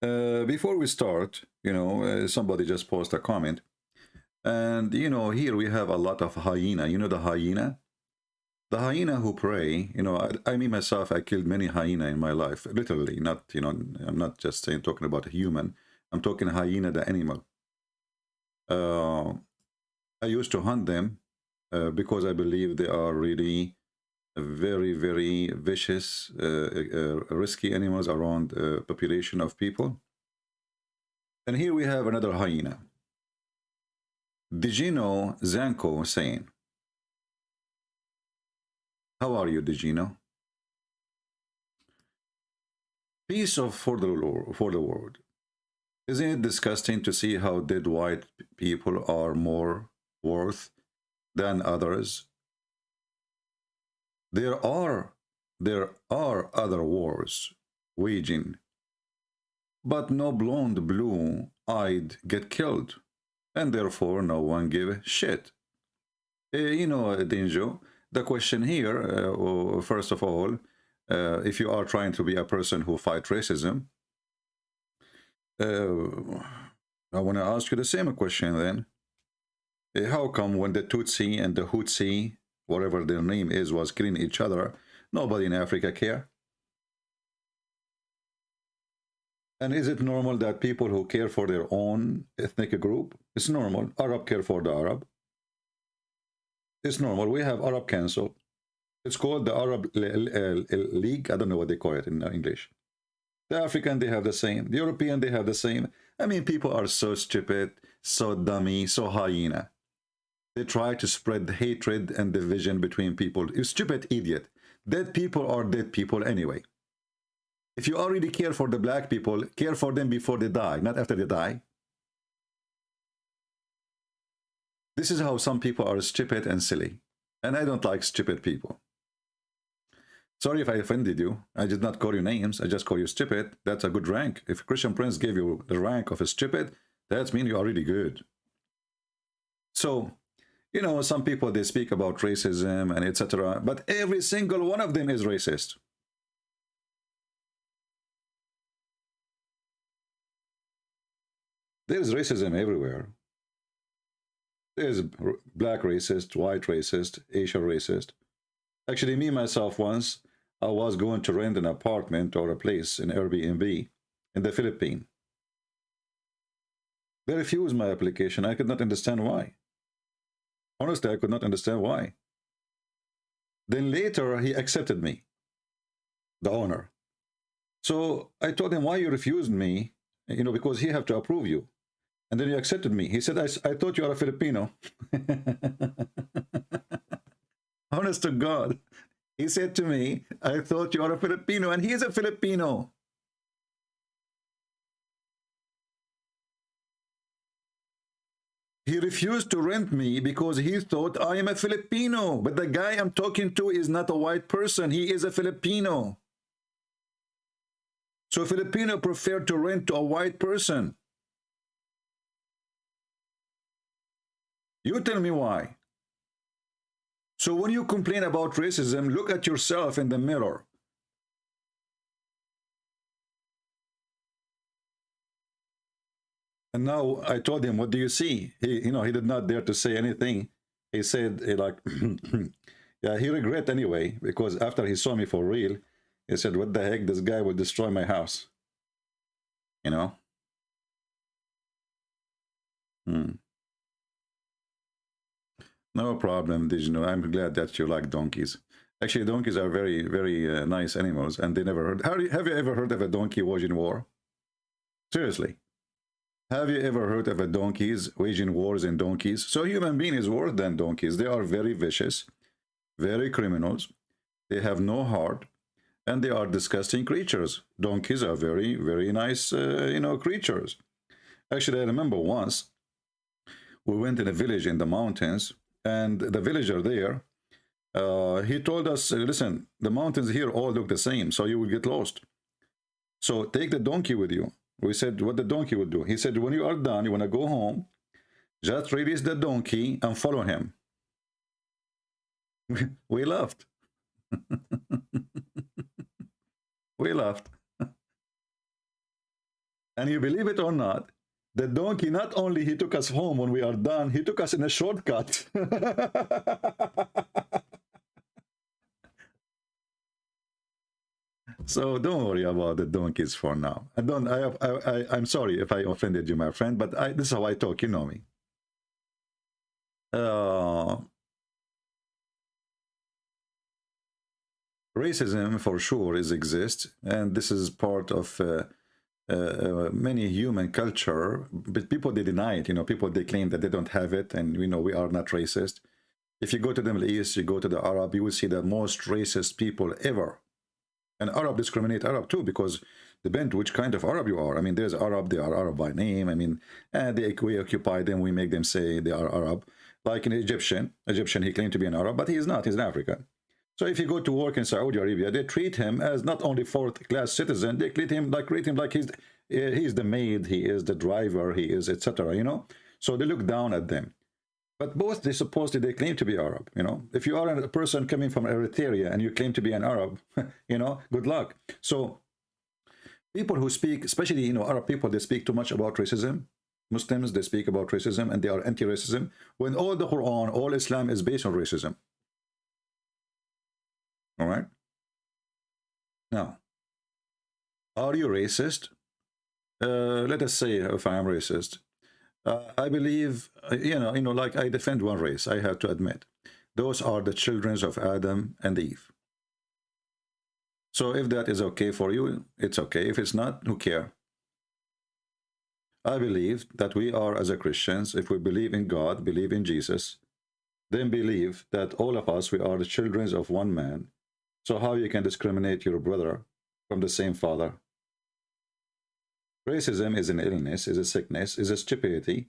Before we start, somebody just posted a comment, and here we have a lot of hyena. You know the hyena? The hyena who prey. I mean myself, I killed many hyena in my life, literally. Not, I'm not just saying talking about a human. I'm talking hyena, the animal. Uh, I used to hunt them because I believe they are really very, very vicious, risky animals around a population of people. And here we have another hyena. Did you know Zanko saying, how are you, Digino? Peace of for the world. Isn't it disgusting to see how dead white people are more worth than others? There are other wars waging, but no blonde blue-eyed get killed, and therefore no one give a shit. Dinjo, the question here, first of all, if you are trying to be a person who fight racism, I want to ask you the same question then. How come when the Tutsi and the Hutsi, whatever their name is, was killing each other, nobody in Africa care? And is it normal that people who care for their own ethnic group, it's normal. Arab care for the Arab. It's normal. We have Arab Council. It's called the Arab League. I don't know what they call it in English. The African, they have the same. The European, they have the same. I mean, people are so stupid, so dummy, so hyena. They try to spread hatred and division between people. You stupid idiot. Dead people are dead people anyway. If you already care for the black people, care for them before they die, not after they die. This is how some people are stupid and silly. And I don't like stupid people. Sorry if I offended you. I did not call you names. I just call you stupid. That's a good rank. If Christian Prince gave you the rank of a stupid, that means you are really good. So, some people, they speak about racism and etc. But every single one of them is racist. There's racism everywhere. There's black racist, white racist, Asian racist. Actually, me, myself, once, I was going to rent an apartment or a place in Airbnb in the Philippines. They refused my application. I could not understand why. Honestly, I could not understand why. Then later, he accepted me, the owner. So I told him, why you refused me? Because he have to approve you. And then he accepted me. He said, I thought you are a Filipino. Honest to God. He said to me, I thought you are a Filipino. And he is a Filipino. He refused to rent me because he thought I am a Filipino. But the guy I'm talking to is not a white person. He is a Filipino. So a Filipino preferred to rent to a white person. You tell me why. So when you complain about racism, look at yourself in the mirror. And now I told him, what do you see? He did not dare to say anything. He said, like, yeah, he regret anyway, because after he saw me for real, he said, what the heck, this guy will destroy my house. No problem, Digino. I'm glad that you like donkeys. Actually, donkeys are very, very nice animals, and they never heard. Have you ever heard of a donkey waging war? Seriously. Have you ever heard of a donkeys waging wars in donkeys? So human being is worse than donkeys. They are very vicious, very criminals. They have no heart, and they are disgusting creatures. Donkeys are very, very nice, creatures. Actually, I remember once we went in a village in the mountains, and the villager there, he told us, listen, the mountains here all look the same, so you will get lost. So take the donkey with you. We said what the donkey would do. He said, when you are done, you want to go home, just release the donkey and follow him. We laughed. We laughed. And you believe it or not, the donkey, not only he took us home when we are done, he took us in a shortcut. So don't worry about the donkeys for now. I don't. I'm sorry if I offended you, my friend, but this is how I talk. You know me. Racism for sure exists, and this is part of many human culture. But people, they deny it. You know, people, they claim that they don't have it, and you know, we are not racist. If you go to the Middle East, you go to the Arab, you will see the most racist people ever. And Arab discriminate Arab too, because depend which kind of Arab you are. I mean, there's Arab, they are Arab by name. I mean, we occupy them, we make them say they are Arab. Like an Egyptian, he claimed to be an Arab, but he is not, he's an African. So if you go to work in Saudi Arabia, they treat him as not only fourth-class citizen, they treat him like he's the maid, he is the driver, he is etc. You know, so they look down at them. But both, they claim to be Arab, you know. If you are a person coming from Eritrea and you claim to be an Arab, you know, good luck. So people who speak, especially, you know, Arab people, they speak too much about racism. Muslims, they speak about racism and they are anti-racism, when all the Quran, all Islam is based on racism. All right? Now, are you racist? Let us say if I am racist. I believe, you know, like I defend one race, I have to admit. Those are the children of Adam and Eve. So if that is okay for you, it's okay. If it's not, who care? I believe that we are, as a Christians, if we believe in God, believe in Jesus, then believe that all of us, we are the children of one man. So how you can discriminate your brother from the same father? Racism is an illness, is a sickness, is a stupidity,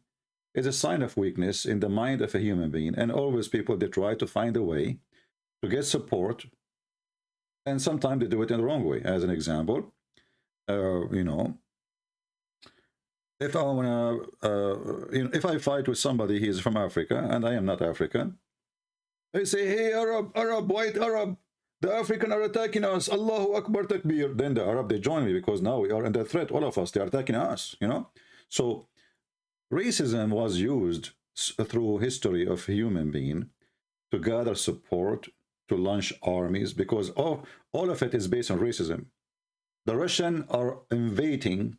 is a sign of weakness in the mind of a human being. And always people, they try to find a way to get support. And sometimes they do it in the wrong way. As an example, you know, if I wanna, you know, if I fight with somebody, he's from Africa, and I am not African, they say, hey, Arab, white Arab, the African are attacking us, Allahu Akbar Takbir. Then the Arab, they join me, because now we are under threat, all of us, they are attacking us, you know. So racism was used through history of human being to gather support, to launch armies, because all of it is based on racism. The Russians are invading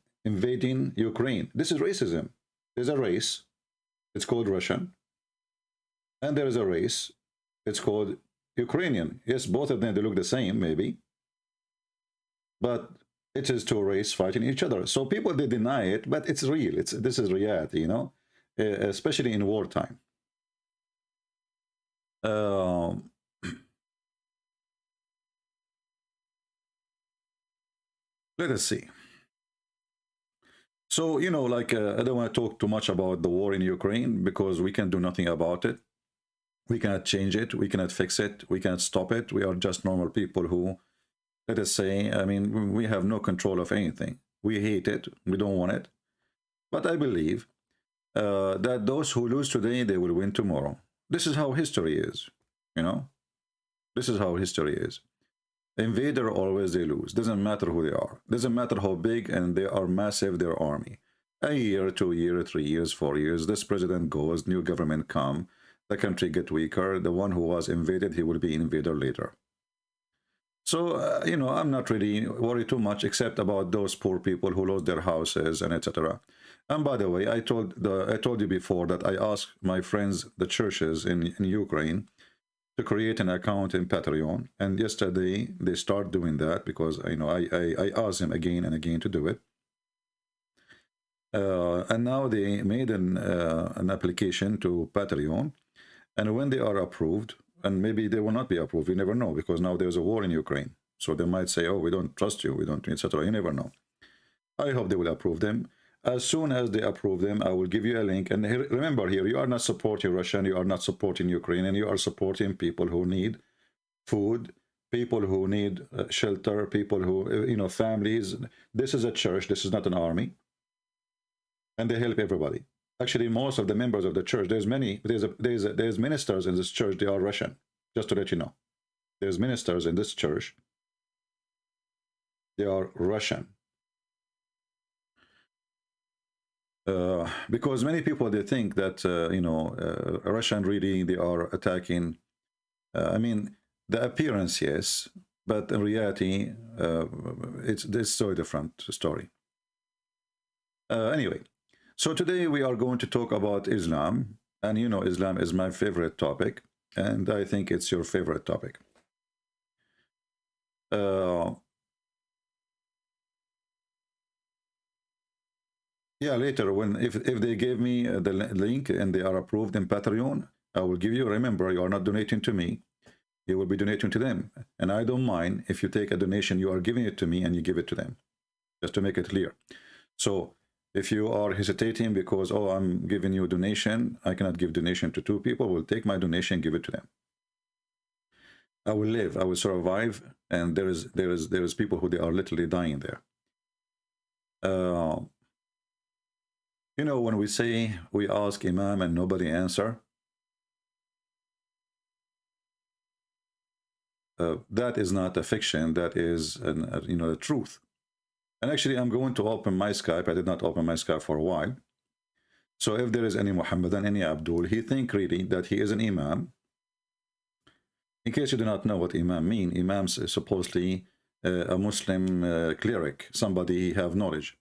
Ukraine. This is racism. There's a race, it's called Russian, and there is a race, it's called Ukrainian. Yes, both of them, they look the same, maybe, but it is two races fighting each other. So people, they deny it, but it's real. This is reality, you know, especially in wartime. Let us see. So, you know, like, I don't want to talk too much about the war in Ukraine, because we can do nothing about it. We cannot change it. We cannot fix it. We cannot stop it. We are just normal people who, let us say, I mean, we have no control of anything. We hate it. We don't want it. But I believe that those who lose today, they will win tomorrow. This is how history is, you know. This is how history is. Invader, always they lose. Doesn't matter who they are. Doesn't matter how big, and they are massive, their army. A year, 2 years, 3 years, 4 years, this president goes, new government come, the country get weaker. The one who was invaded, he will be invader later. So, you know, I'm not really worried too much, except about those poor people who lost their houses and etc. And by the way, I told you before that I asked my friends, the churches in Ukraine, to create an account in Patreon, and yesterday they start doing that, because you know I asked them again and again to do it, and now they made an application to Patreon, and when they are approved, and maybe they will not be approved, you never know, because now there's a war in Ukraine, so they might say, oh, we don't trust you, we don't, etc. You never know. I hope they will approve them. As soon as they approve them, I will give you a link. And here, remember, here, you are not supporting Russia, you are not supporting Ukraine, and you are supporting people who need food, people who need shelter, people who, you know, families. This is a church, this is not an army. And they help everybody. Actually, most of the members of the church, there's ministers in this church, they are Russian, just to let you know. There's ministers in this church, they are Russian. Because many people, they think that Russian really, they are attacking. I mean, the appearance, yes, but in reality, it's so different story. Anyway, so today we are going to talk about Islam, and Islam is my favorite topic, and I think it's your favorite topic. Yeah, later when if they gave me the link and they are approved in Patreon, I will give you. Remember, you are not donating to me; you will be donating to them, and I don't mind if you take a donation. You are giving it to me and you give it to them, just to make it clear. So if you are hesitating because, oh, I'm giving you a donation, I cannot give donation to two people. Will take my donation, give it to them. I will live, I will survive, and there is people who they are literally dying there. When we say we ask imam and nobody answer, that is not a fiction. That is the truth. And actually, I'm going to open my Skype. I did not open my Skype for a while. So if there is any Muhammadan, any Abdul, he think really that he is an imam. In case you do not know what imam mean, imams is supposedly a Muslim cleric, somebody have knowledge.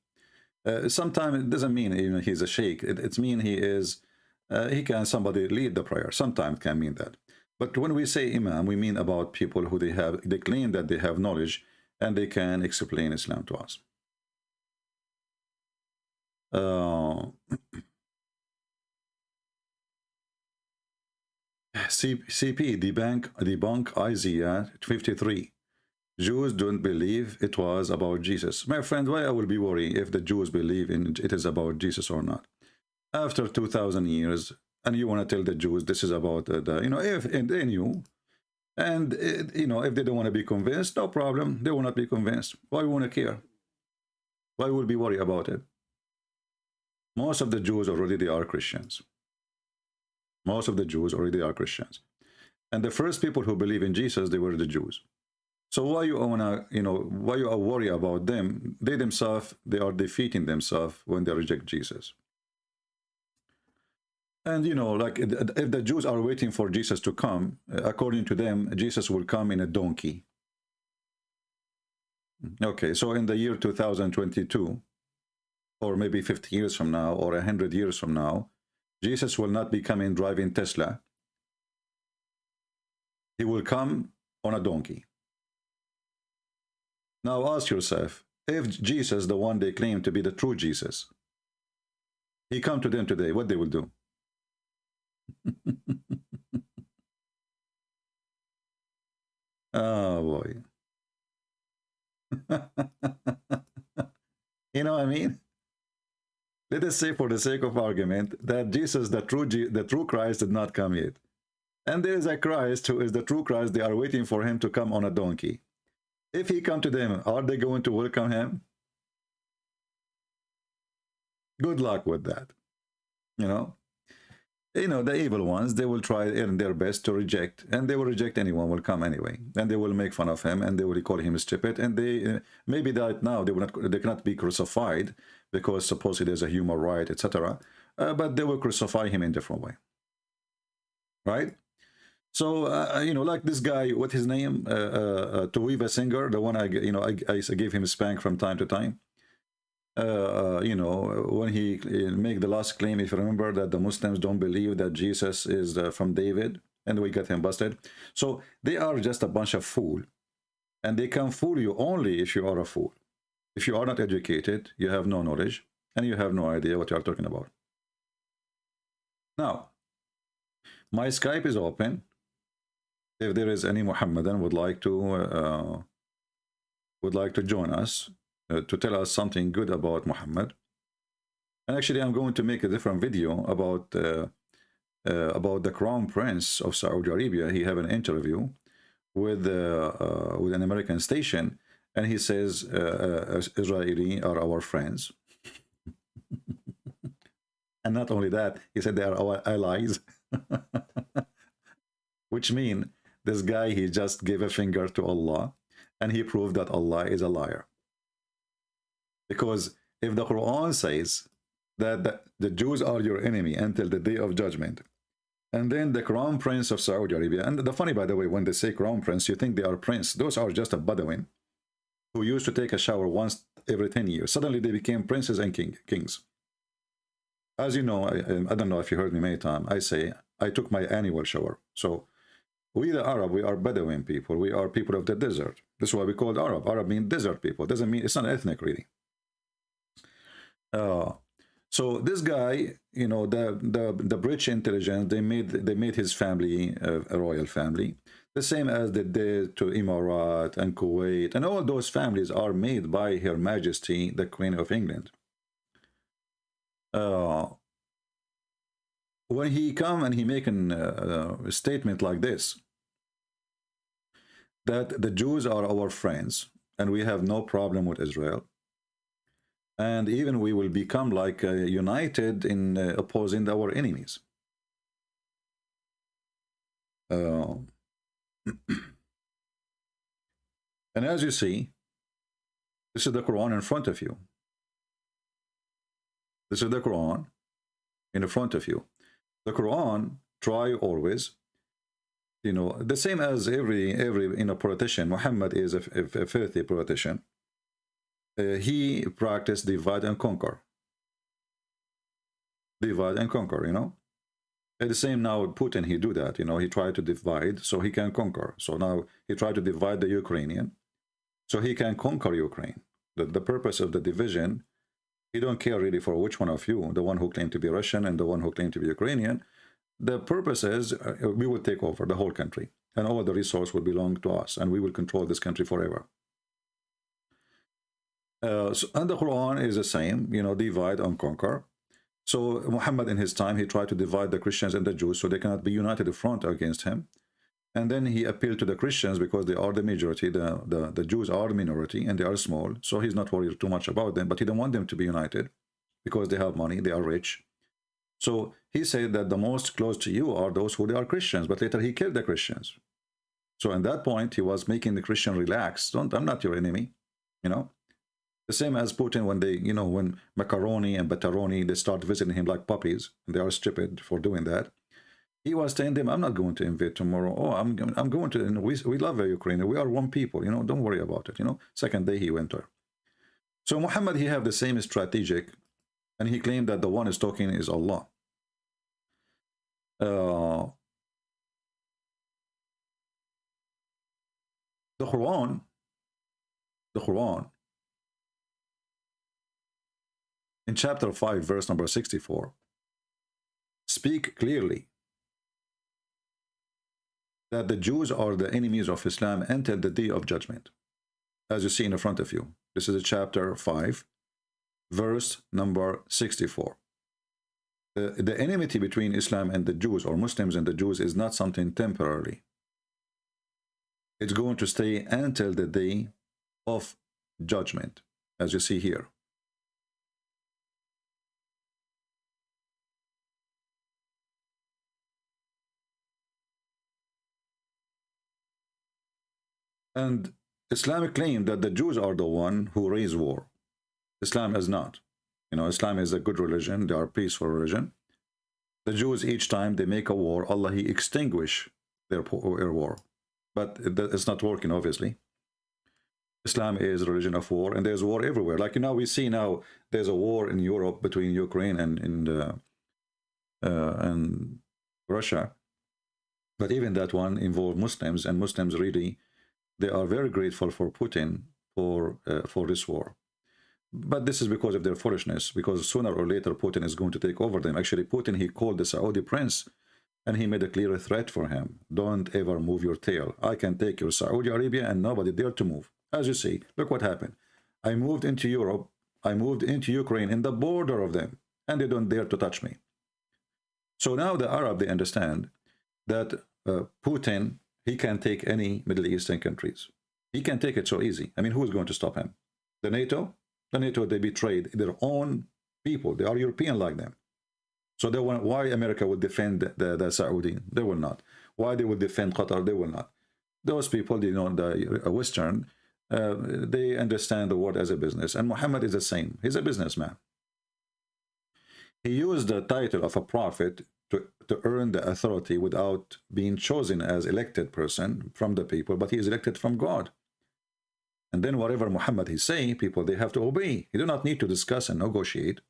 Sometimes it doesn't mean he's a sheikh. It means he is, he can somebody lead the prayer. Sometimes it can mean that. But when we say imam, we mean about people who they claim that they have knowledge and they can explain Islam to us. CP debunk Isaiah 53. Jews don't believe it was about Jesus. My friend, why I will be worried if the Jews believe it is about Jesus or not? After 2,000 years, and you want to tell the Jews this is about if they knew, and if they don't want to be convinced, no problem. They will not be convinced. Why we want to care? Why will be worried about it? Most of the Jews already they are Christians. Most of the Jews already are Christians, and the first people who believe in Jesus, they were the Jews. So why you wanna, why you are worried about them? They themselves, they are defeating themselves when they reject Jesus. And like if the Jews are waiting for Jesus to come, according to them, Jesus will come in a donkey. Okay, so in the year 2022, or maybe 50 years from now, or 100 years from now, Jesus will not be coming driving Tesla. He will come on a donkey. Now ask yourself, if Jesus, the one they claim to be the true Jesus, he come to them today, what they will do? Oh boy. You know what I mean? Let us say, for the sake of argument, that Jesus, the true Christ, did not come yet. And there is a Christ who is the true Christ. They are waiting for him to come on a donkey. If he come to them, are they going to welcome him? Good luck with that. The evil ones, they will try their best to reject, and they will reject anyone will come anyway, and they will make fun of him, and they will call him stupid, and they maybe that now they cannot be crucified because supposedly there's a human right, etc. But they will crucify him in a different way, right? So like this guy, what his name, Tuiva Singer, the one I gave him a spank from time to time. When he make the last claim, if you remember, that the Muslims don't believe that Jesus is from David, and we got him busted. So they are just a bunch of fools, and they can fool you only if you are a fool. If you are not educated, you have no knowledge, and you have no idea what you are talking about. Now, my Skype is open. If there is any Muhammadan would like to join us to tell us something good about Muhammad. And actually, I'm going to make a different video about the Crown Prince of Saudi Arabia. He have an interview with an American station, and he says Israeli are our friends. And not only that, he said they are our allies. Which means this guy, he just gave a finger to Allah, and he proved that Allah is a liar. Because if the Quran says that the Jews are your enemy until the day of judgment. And then the crown prince of Saudi Arabia, and the funny, by the way, when they say crown prince, you think they are prince. Those are just a Bedouin who used to take a shower once every 10 years. Suddenly they became princes and kings. As you know, I don't know if you heard me many times, I say I took my annual shower. So we the Arab, we are Bedouin people. We are people of the desert. This is why we called Arab. Arab means desert people. It doesn't mean, it's not ethnic really. So this guy, you know, the British intelligence, they made his family a royal family, the same as they did to Emirat and Kuwait, and all those families are made by Her Majesty the Queen of England. When he come and he make a statement like this, that the Jews are our friends and we have no problem with Israel, and even we will become like united in opposing our enemies. And as you see, this is the Quran in front of you. This is the Quran in the front of you. The Quran try always, you know, the same as every politician. Muhammad is a filthy politician. He practiced divide and conquer. Divide and conquer, you know. And the same now with Putin, he do that, you know, he tried to divide so he can conquer. So now he tried to divide the Ukrainian so he can conquer Ukraine. The purpose of the division, he don't care really for which one of you, the one who claimed to be Russian and the one who claimed to be Ukrainian. The purpose is we will take over the whole country and all the resource will belong to us and we will control this country forever. And the Quran is the same, you know, divide and conquer. So Muhammad in his time, he tried to divide the Christians and the Jews so they cannot be united in front against him. And then he appealed to the Christians because they are the majority, the Jews are the minority and they are small. So he's not worried too much about them, but he don't want them to be united because they have money, they are rich. So he said that the most close to you are those who they are Christians, but later he killed the Christians. So at that point, he was making the Christian relax. I'm not your enemy, you know. The same as Putin when they, you know, when Macaroni and Battaroni, they start visiting him like puppies, and they are stupid for doing that. He was telling them, I'm not going to invade tomorrow. Oh, I'm going to, you know, we love Ukraine. We are one people, you know, don't worry about it, you know. Second day he went there. So Muhammad, he have the same strategic, and he claimed that the one is talking is Allah. The Quran, in chapter 5, verse number 64, speak clearly that the Jews are the enemies of Islam until the day of judgment. As you see in the front of you, this is chapter 5, verse number 64. The enmity between Islam and the Jews, or Muslims and the Jews, is not something temporary. It's going to stay until the day of judgment, as you see here. And Islam claimed that the Jews are the one who raise war. Islam is not. You know, Islam is a good religion. They are a peaceful religion. The Jews, each time they make a war, Allah, he extinguish their war. But it's not working, obviously. Islam is a religion of war, and there's war everywhere. Like, you know, we see now there's a war in Europe between Ukraine and Russia. But even that one involved Muslims, and Muslims really, they are very grateful for Putin for this war. But this is because of their foolishness, because sooner or later Putin is going to take over them. Actually, Putin, he called the Saudi prince and he made a clear threat for him. Don't ever move your tail. I can take your Saudi Arabia and nobody dare to move. As you see, look what happened. I moved into Europe, I moved into Ukraine, in the border of them, and they don't dare to touch me. So now the Arab, they understand that Putin, he can take any Middle Eastern countries. He can take it so easy. I mean, who is going to stop him? The NATO? The NATO, they betrayed their own people. They are European like them. So they want, why America would defend the Saudi? They will not. Why they will defend Qatar? They will not. Those people, you know, the Western, they understand the world as a business. And Muhammad is the same. He's a businessman. He used the title of a prophet to earn the authority without being chosen as elected person from the people, but he is elected from God. And then whatever Muhammad he say, people, they have to obey. You do not need to discuss and negotiate.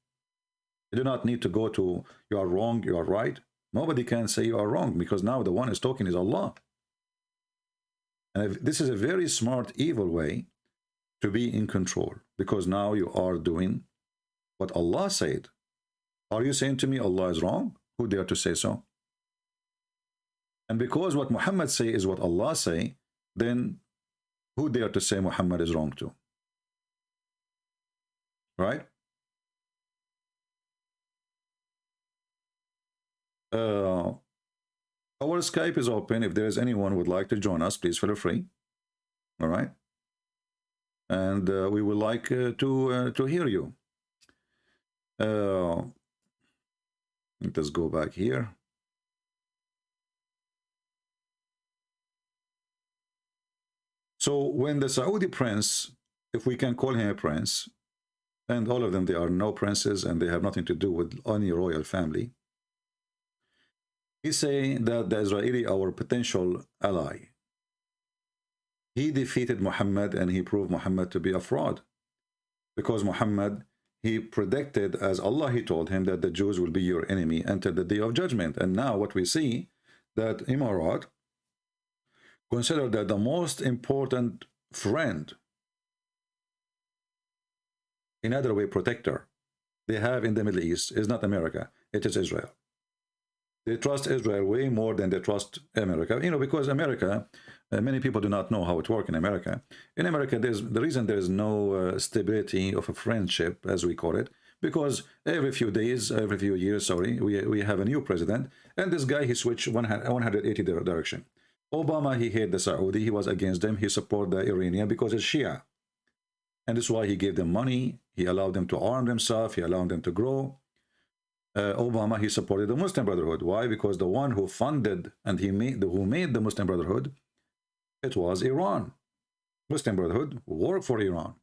You do not need to go to, you are wrong, you are right. Nobody can say you are wrong, because now the one is talking is Allah. And this is a very smart, evil way to be in control, because now you are doing what Allah said. Are you saying to me Allah is wrong? Who dare to say so? And because what Muhammad say is what Allah say, then who dare to say Muhammad is wrong too? Right? Our Skype is open. If there is anyone who would like to join us, please feel free. All right? And we would like to hear you. Let's go back here. So when the Saudi prince, if we can call him a prince, and all of them, they are no princes and they have nothing to do with any royal family, he's saying that the Israeli, our potential ally, he defeated Muhammad and he proved Muhammad to be a fraud. Because Muhammad, he predicted, as Allah, he told him that the Jews will be your enemy until the day of judgment. And now what we see, that Emirat consider that the most important friend, in other way protector, they have in the Middle East is not America, it is Israel. They trust Israel way more than they trust America. You know, because America, many people do not know how it works in America. In America, there's the reason there is no stability of a friendship, as we call it, because every few days, every few years, sorry, we have a new president, and this guy, he switched 180 direction. Obama, he hated the Saudi, he was against them, he supported the Iranian because it's Shia. And this is why he gave them money, he allowed them to arm themselves, he allowed them to grow. Obama, he supported the Muslim Brotherhood. Why? Because the one who funded and who made the Muslim Brotherhood, it was Iran. Muslim Brotherhood worked for Iran.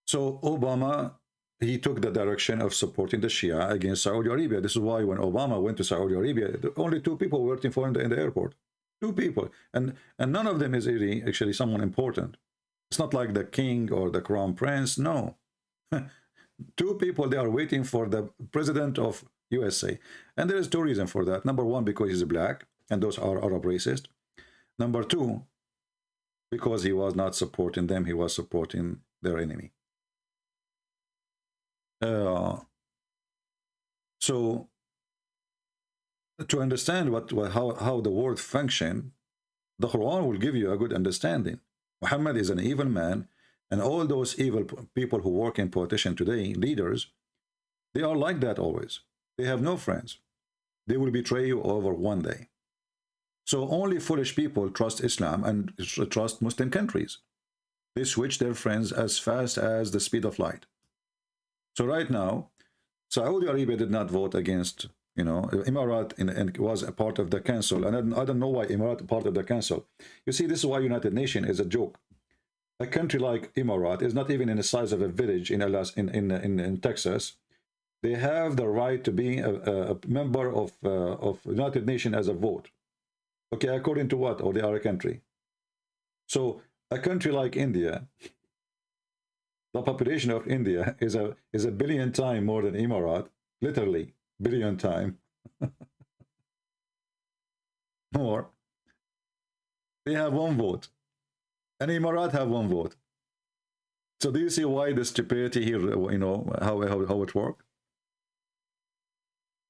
So Obama, he took the direction of supporting the Shia against Saudi Arabia. This is why when Obama went to Saudi Arabia, only 2 people were waiting for him in the airport. 2 people. And none of them is really actually someone important. It's not like the king or the crown prince. No. 2 people, they are waiting for the president of USA. And there is 2 reasons for that. Number 1, because he's black, and those are Arab racist. Number 2, because he was not supporting them, he was supporting their enemy. So to understand how the world function, the Quran will give you a good understanding. Muhammad is an evil man, and all those evil people who work in politician today, leaders, they are like that always. They have no friends. They will betray you over one day. So only foolish people trust Islam and trust Muslim countries. They switch their friends as fast as the speed of light. So right now, Saudi Arabia did not vote against, you know, Emirat and was a part of the council. And I don't know why Emirat part of the council. You see, this is why United Nations is a joke. A country like Emirat is not even in the size of a village in Texas. They have the right to be a member of United Nations as a vote. Okay, according to what? Or they are a country. So a country like India, the population of India is a billion times more than Emirat, literally billion times more. They have 1 vote, and Emirat have 1 vote. So do you see why the stupidity here? You know how it works.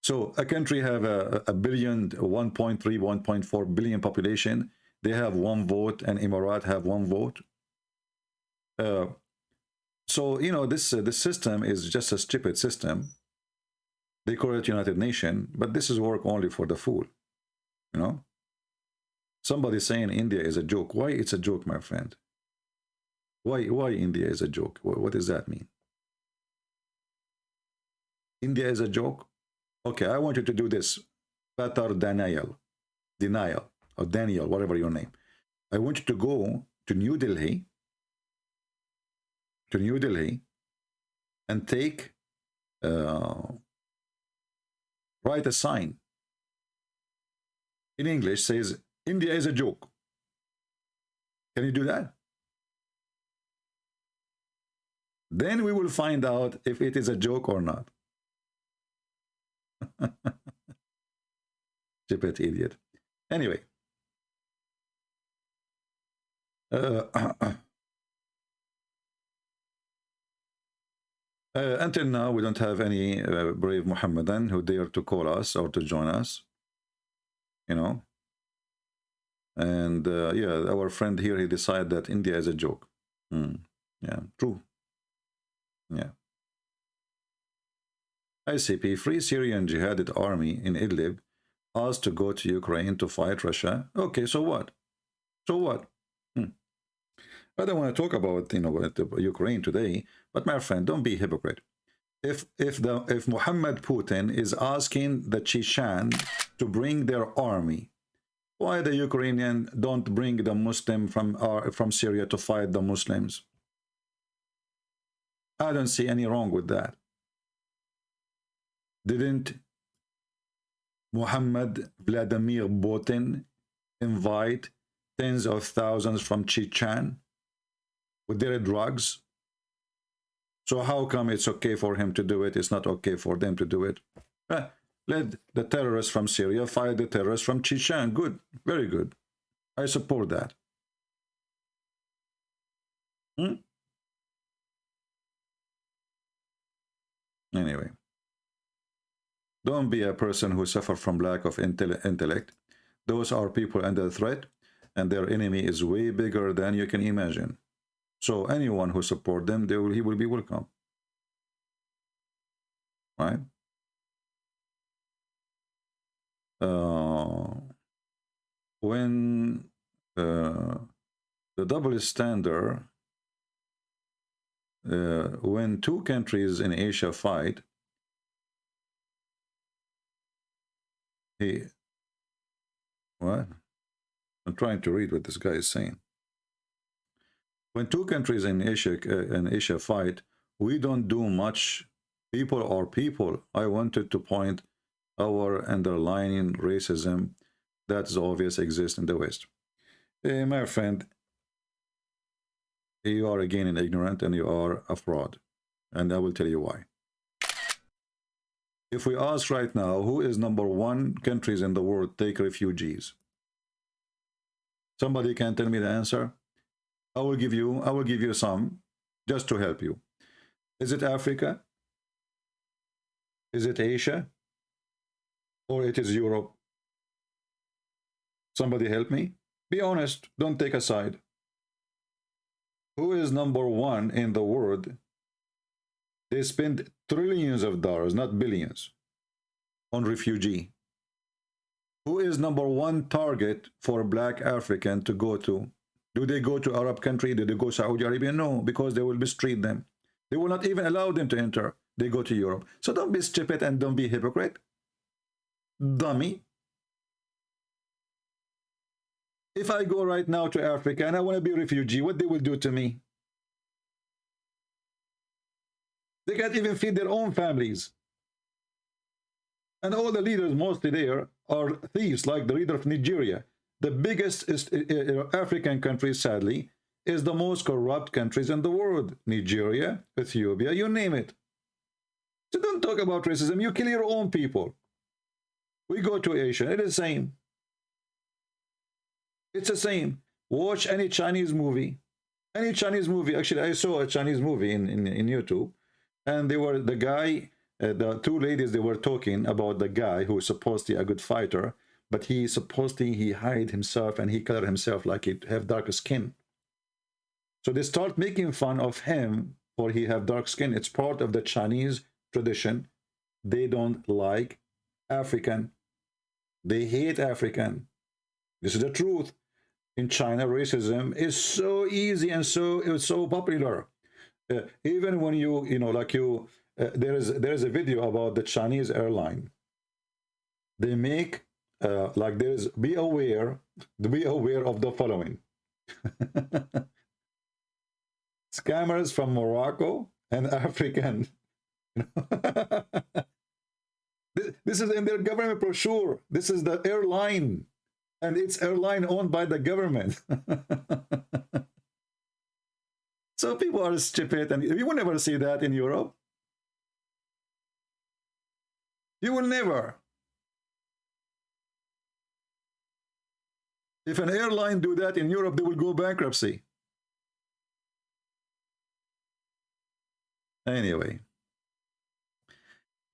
So a country have a billion, 1.3, 1.4 billion population. They have 1 vote, and Emirat have 1 vote. So, you know, this system is just a stupid system. They call it United Nations, but this is work only for the fool, you know. Somebody saying India is a joke. Why it's a joke, my friend? Why India is a joke? What does that mean? India is a joke? Okay, I want you to do this. Pater denial, or Daniel, whatever your name. I want you to go to New Delhi, and take write a sign in English says India is a joke. Can you do that? Then we will find out if it is a joke or not. Stupid idiot. Anyway. Until now, we don't have any brave Muhammadan who dare to call us or to join us. You know. And yeah, our friend here, he decided that India is a joke. Yeah, true. Yeah. ICP, Free Syrian Jihadist Army in Idlib, asked to go to Ukraine to fight Russia. Okay, so what? So what? I don't want to talk about, you know, Ukraine today, but my friend, don't be a hypocrite. If Muhammad Putin is asking the Chechen to bring their army, why the Ukrainian don't bring the Muslim from Syria to fight the Muslims? I don't see any wrong with that. Didn't Muhammad Vladimir Putin invite tens of thousands from Chechen with their drugs? So how come it's okay for him to do it? It's not okay for them to do it. Let the terrorists from Syria fight the terrorists from Chechen. Good, very good. I support that. Anyway, don't be a person who suffers from lack of intellect. Those are people under threat, and their enemy is way bigger than you can imagine. So anyone who supports them, he will be welcome. Right? When the double standard, when two countries in Asia fight, what? I'm trying to read what this guy is saying. When two countries in Asia fight, we don't do much. People are people. I wanted to point our underlying racism that is obvious exists in the West. My friend, you are again an ignorant and you are a fraud. And I will tell you why. If we ask right now, who is #1 countries in the world take refugees? Somebody can tell me the answer? I will give you some just to help you. Is it Africa? Is it Asia? Or it is Europe? Somebody help me? Be honest, don't take a side. Who is #1 in the world? They spend trillions of dollars, not billions, on refugee. Who is #1 target for black African to go to? Do they go to Arab country? Do they go Saudi Arabia? No, because they will mistreat them. They will not even allow them to enter. They go to Europe. So don't be stupid and don't be hypocrite. Dummy. If I go right now to Africa and I want to be a refugee, what they will do to me? They can't even feed their own families. And all the leaders mostly there are thieves, like the leader of Nigeria. The biggest African country, sadly, is the most corrupt countries in the world. Nigeria, Ethiopia, you name it. So don't talk about racism. You kill your own people. We go to Asia, it is the same. It's the same. Watch any Chinese movie. Any Chinese movie. Actually, I saw a Chinese movie in YouTube. And they were the guy, the two ladies, they were talking about the guy who is supposedly a good fighter. But he hide himself and he colored himself like he have darker skin. So they start making fun of him for he have dark skin. It's part of the Chinese tradition. They don't like African. They hate African. This is the truth. In China, racism is so easy and it's so popular. Even when there is a video about the Chinese airline. They make like there's be aware of the following. Scammers from Morocco and African This is in their government brochure. This is the airline, and it's airline owned by the government. So people are stupid, and you will never see that in Europe. You will never. If an airline do that in Europe, they will go bankruptcy. Anyway,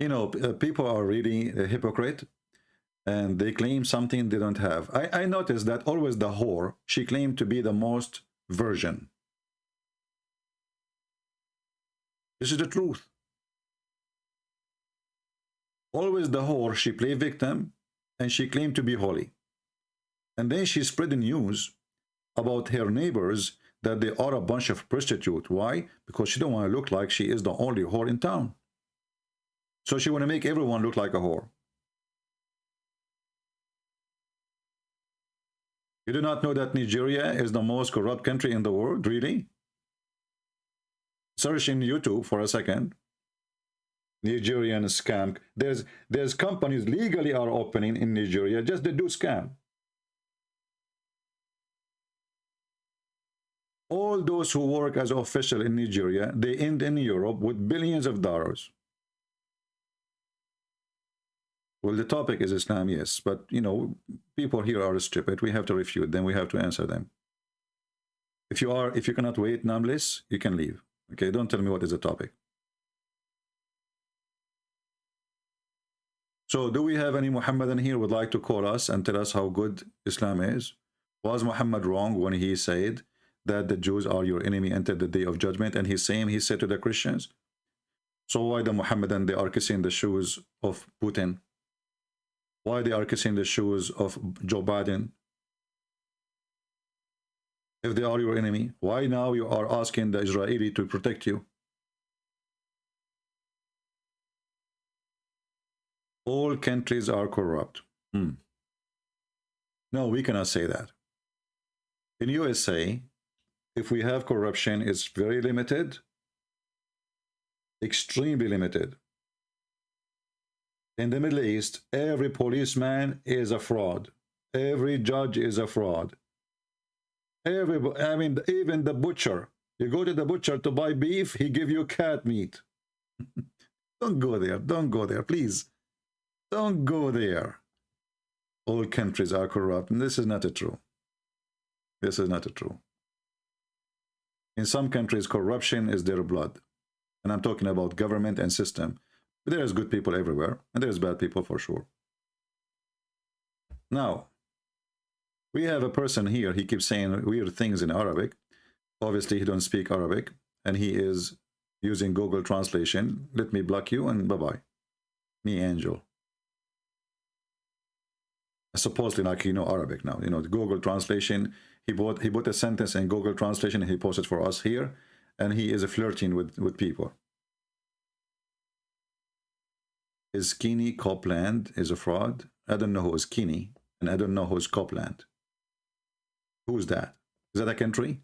you know, people are really a hypocrite, and they claim something they don't have. I noticed that always the whore, she claimed to be the most virgin. This is the truth. Always the whore, she play victim, and she claimed to be holy. And then she spread the news about her neighbors that they are a bunch of prostitutes. Why? Because she don't want to look like she is the only whore in town. So she want to make everyone look like a whore. You do not know that Nigeria is the most corrupt country in the world? Really? Search in YouTube for a second. Nigerian scam. There's companies legally are opening in Nigeria, just they do scam. All those who work as official in Nigeria, they end in Europe with billions of dollars. Well, the topic is Islam, yes, but you know, people here are stupid. We have to refute them. We have to answer them. If you cannot wait, numbness, you can leave. Okay, don't tell me what is the topic. So, do we have any Muhammadan here who would like to call us and tell us how good Islam is? Was Muhammad wrong when he said that the Jews are your enemy until the day of judgment? And he said to the Christians, so why the Muhammadan, they are kissing the shoes of Putin? Why they are kissing the shoes of Joe Biden? If they are your enemy, why now you are asking the Israeli to protect you? All countries are corrupt. No, we cannot say that. In USA, if we have corruption, it's very limited, extremely limited. In the Middle East, every policeman is a fraud. Every judge is a fraud. I mean, even the butcher. You go to the butcher to buy beef, he give you cat meat. Don't go there. Don't go there, please. Don't go there. All countries are corrupt, and this is not true. This is not true. In some countries, corruption is their blood. And I'm talking about government and system. But there is good people everywhere, and there's bad people for sure. Now, we have a person here, he keeps saying weird things in Arabic. Obviously, he don't speak Arabic, and he is using Google Translation. Let me block you, and bye-bye. Me, Angel. Supposedly, like, you know Arabic now. You know, the Google Translation, he bought a sentence in Google Translation, and he posted for us here, and he is flirting with people. Is Skinny Copeland is a fraud? I don't know who is Skinny, and I don't know who is Copeland. Who's that? Is that a country?